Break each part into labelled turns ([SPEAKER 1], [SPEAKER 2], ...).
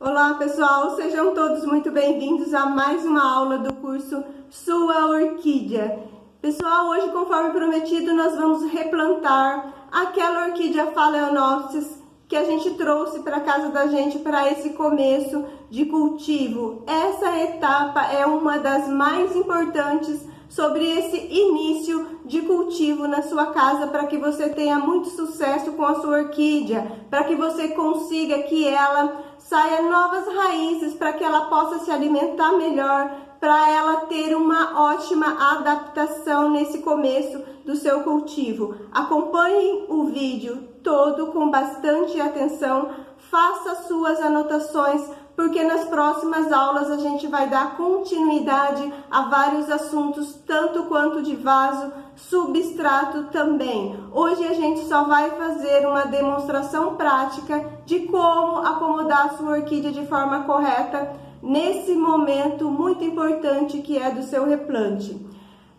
[SPEAKER 1] Olá pessoal, sejam todos muito bem-vindos a mais uma aula do curso Sua Orquídea. Pessoal, hoje, conforme prometido, nós vamos replantar aquela orquídea Phalaenopsis que a gente trouxe para a casa da gente para esse começo de cultivo. Essa etapa é uma das mais importantes sobre esse início de cultivo na sua casa, para que você tenha muito sucesso com a sua orquídea, para que você consiga que ela saia novas raízes, para que ela possa se alimentar melhor, para ela ter uma ótima adaptação nesse começo do seu cultivo. Acompanhe o vídeo todo com bastante atenção, faça suas anotações, porque nas próximas aulas a gente vai dar continuidade a vários assuntos, tanto quanto de vaso, substrato também. Hoje a gente só vai fazer uma demonstração prática de como acomodar a sua orquídea de forma correta nesse momento muito importante que é do seu replante.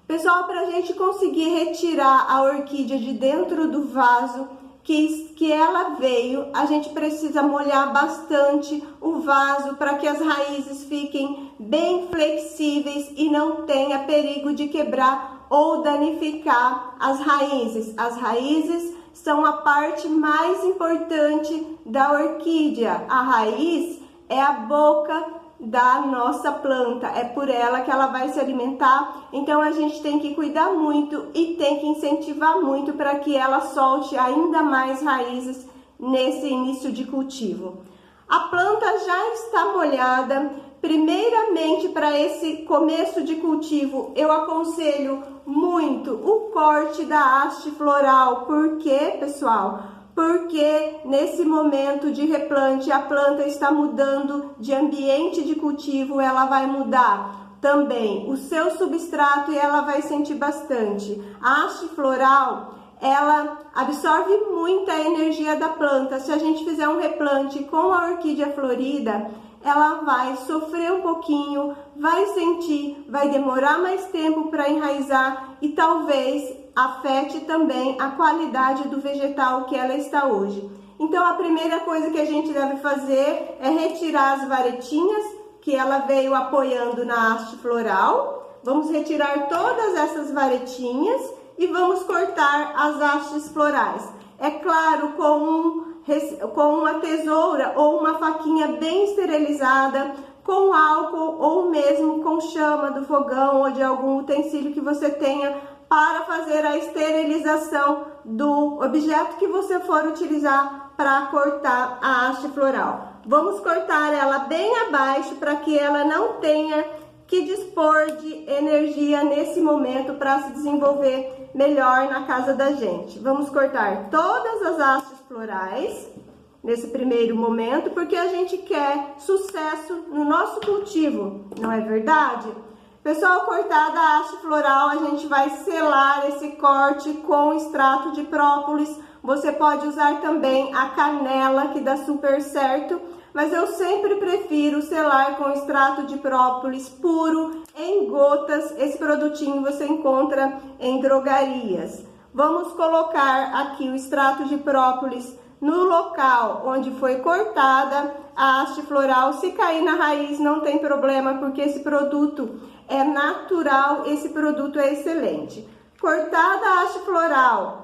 [SPEAKER 1] Pessoal, para a gente conseguir retirar a orquídea de dentro do vaso que ela veio, a gente precisa molhar bastante o vaso para que as raízes fiquem bem flexíveis e não tenha perigo de quebrar ou danificar as raízes. As raízes são a parte mais importante da orquídea. A raiz é a boca da nossa planta, é por ela que ela vai se alimentar, então a gente tem que cuidar muito e tem que incentivar muito para que ela solte ainda mais raízes nesse início de cultivo. A planta já está molhada. Primeiramente, para esse começo de cultivo, eu aconselho muito o corte da haste floral. Por quê, pessoal? Porque nesse momento de replante a planta está mudando de ambiente de cultivo, ela vai mudar também o seu substrato e ela vai sentir bastante. A haste floral, ela absorve muita energia da planta. Se a gente fizer um replante com a orquídea florida, ela vai sofrer um pouquinho, vai sentir, vai demorar mais tempo para enraizar e talvez afete também a qualidade do vegetal que ela está hoje. Então a primeira coisa que a gente deve fazer é retirar as varetinhas que ela veio apoiando na haste floral. Vamos retirar todas essas varetinhas e vamos cortar as hastes florais. É claro, com uma tesoura ou uma faquinha bem esterilizada, com álcool ou mesmo com chama do fogão ou de algum utensílio que você tenha para fazer a esterilização do objeto que você for utilizar para cortar a haste floral. Vamos cortar ela bem abaixo para que ela não tenha que dispor de energia nesse momento para se desenvolver melhor na casa da gente. Vamos cortar todas as hastes florais nesse primeiro momento, porque a gente quer sucesso no nosso cultivo, não é verdade? Pessoal, cortada a haste floral, a gente vai selar esse corte com extrato de própolis. Você pode usar também a canela, que dá super certo, mas eu sempre prefiro selar com extrato de própolis puro, em gotas. Esse produtinho você encontra em drogarias. Vamos colocar aqui o extrato de própolis no local onde foi cortada a haste floral. Se cair na raiz não tem problema, porque esse produto é natural, esse produto é excelente. Cortada a haste floral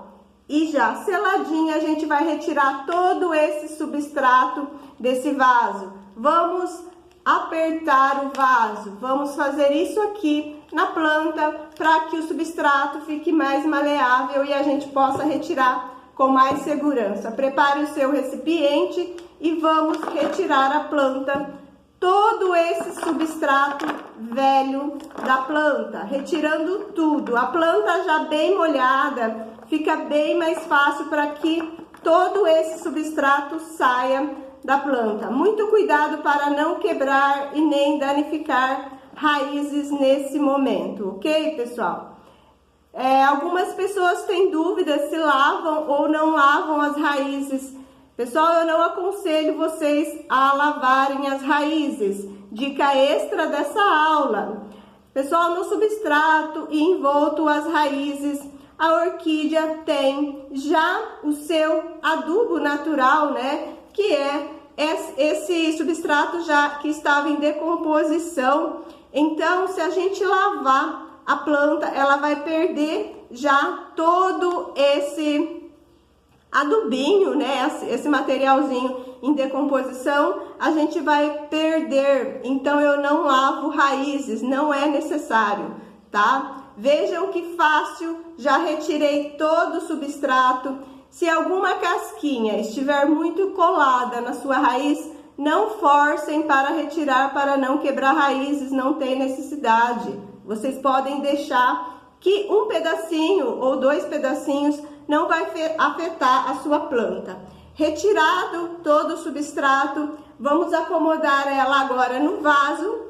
[SPEAKER 1] e já seladinha, a gente vai retirar todo esse substrato desse vaso. Vamos apertar o vaso, vamos fazer isso aqui na planta para que o substrato fique mais maleável e a gente possa retirar com mais segurança. Prepare o seu recipiente e vamos retirar a planta, todo esse substrato velho da planta, retirando tudo. A planta já bem molhada, fica bem mais fácil para que todo esse substrato saia da planta. Muito cuidado para não quebrar e nem danificar raízes nesse momento, ok, pessoal? Algumas pessoas têm dúvidas se lavam ou não lavam as raízes. Pessoal, eu não aconselho vocês a lavarem as raízes. Dica extra dessa aula. Pessoal, no substrato e envolto as raízes, a orquídea tem já o seu adubo natural, né? Que é esse substrato já que estava em decomposição. Então, se a gente lavar a planta, ela vai perder já todo esse adubinho, né? Esse materialzinho em decomposição, a gente vai perder. Então, eu não lavo raízes, não é necessário, tá? Vejam que fácil, já retirei todo o substrato. Se alguma casquinha estiver muito colada na sua raiz, não forcem para retirar, para não quebrar raízes, não tem necessidade. Vocês podem deixar que um pedacinho ou 2 pedacinhos não vai afetar a sua planta. Retirado todo o substrato, vamos acomodar ela agora no vaso,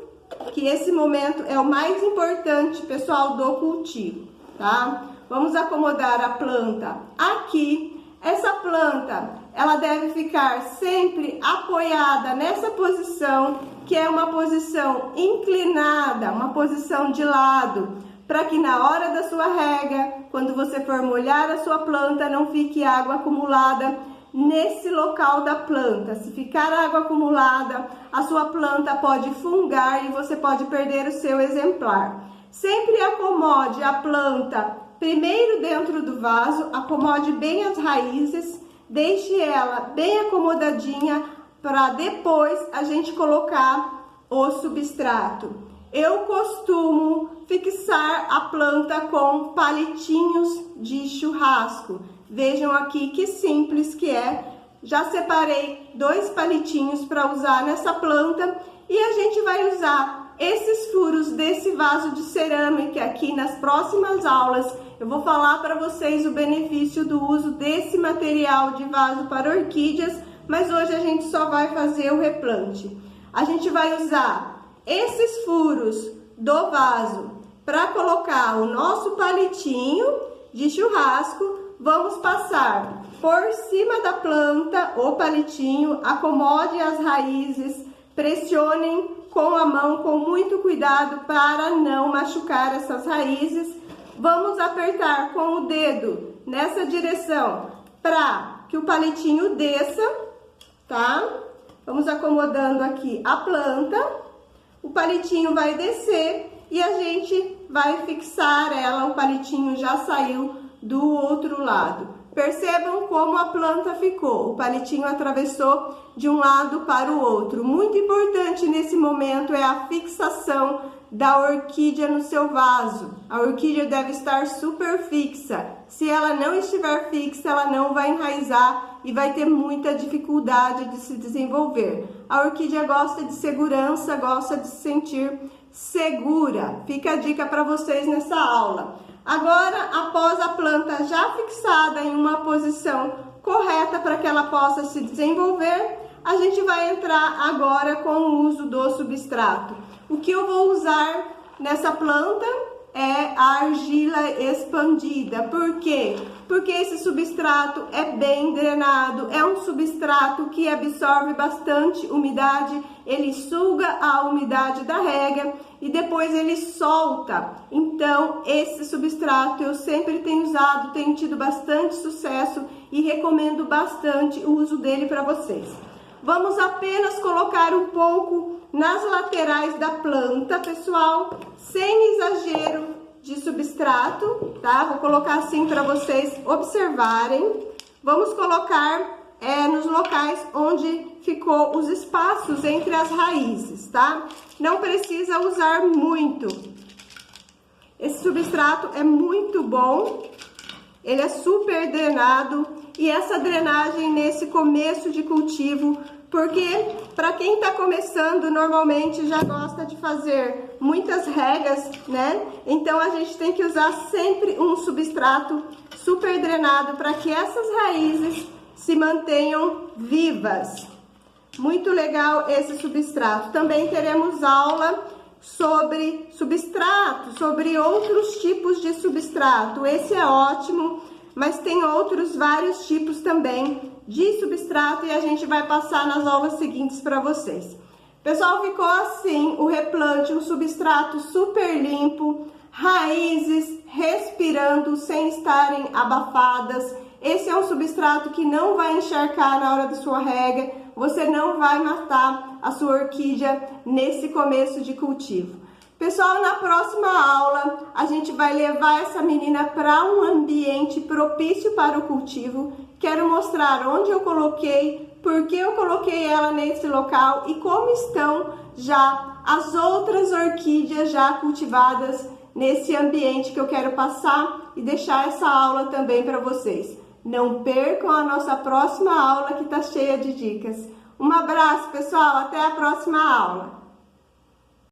[SPEAKER 1] que esse momento é o mais importante, pessoal, do cultivo, tá? Vamos acomodar a planta aqui. Essa planta, ela deve ficar sempre apoiada nessa posição, que é uma posição inclinada, uma posição de lado, para que na hora da sua rega, quando você for molhar a sua planta, não fique água acumulada nesse local da planta. Se ficar água acumulada, a sua planta pode fungar e você pode perder o seu exemplar. Sempre acomode a planta primeiro dentro do vaso, acomode bem as raízes, deixe ela bem acomodadinha para depois a gente colocar o substrato. Eu costumo fixar a planta com palitinhos de churrasco. Vejam aqui que simples que é. Já separei 2 palitinhos para usar nessa planta e a gente vai usar esses furos desse vaso de cerâmica aqui nas próximas aulas. Eu vou falar para vocês o benefício do uso desse material de vaso para orquídeas, mas hoje a gente só vai fazer o replante. A gente vai usar esses furos do vaso para colocar o nosso palitinho de churrasco. Vamos passar por cima da planta o palitinho, acomode as raízes, pressionem com a mão com muito cuidado para não machucar essas raízes. Vamos apertar com o dedo nessa direção para que o palitinho desça, tá? Vamos acomodando aqui a planta, o palitinho vai descer e a gente vai fixar ela, o palitinho já saiu do outro lado. Percebam como a planta ficou, o palitinho atravessou de um lado para o outro. Muito importante nesse momento é a fixação da orquídea no seu vaso. A orquídea deve estar super fixa. Se ela não estiver fixa, ela não vai enraizar e vai ter muita dificuldade de se desenvolver. A orquídea gosta de segurança, gosta de se sentir segura. Fica a dica para vocês nessa aula. Agora, após a planta já fixada em uma posição correta para que ela possa se desenvolver, a gente vai entrar agora com o uso do substrato. O que eu vou usar nessa planta é a argila expandida. Por quê? Porque esse substrato é bem drenado, é um substrato que absorve bastante umidade, ele suga a umidade da rega e depois ele solta. Então, esse substrato eu sempre tenho usado, tenho tido bastante sucesso e recomendo bastante o uso dele para vocês. Vamos apenas colocar um pouco nas laterais da planta, pessoal, sem exagero de substrato, tá? Vou colocar assim para vocês observarem. Vamos colocar nos locais onde ficou os espaços entre as raízes, tá? Não precisa usar muito. Esse substrato é muito bom, ele é super drenado e essa drenagem nesse começo de cultivo, porque para quem está começando, normalmente já gosta de fazer muitas regas, né? Então a gente tem que usar sempre um substrato super drenado para que essas raízes se mantenham vivas. Muito legal esse substrato. Também teremos aula sobre substrato, sobre outros tipos de substrato. Esse é ótimo, mas tem outros vários tipos também de substrato e a gente vai passar nas aulas seguintes para vocês. Pessoal, ficou assim o replante, um substrato super limpo, raízes respirando sem estarem abafadas. Esse é um substrato que não vai encharcar na hora da sua rega. você não vai matar a sua orquídea nesse começo de cultivo. Pessoal, na próxima aula a gente vai levar essa menina para um ambiente propício para o cultivo. Quero mostrar onde eu coloquei, por que eu coloquei ela nesse local e como estão já as outras orquídeas já cultivadas nesse ambiente que eu quero passar e deixar essa aula também para vocês. Não percam a nossa próxima aula que está cheia de dicas. Um abraço, pessoal, até a próxima aula!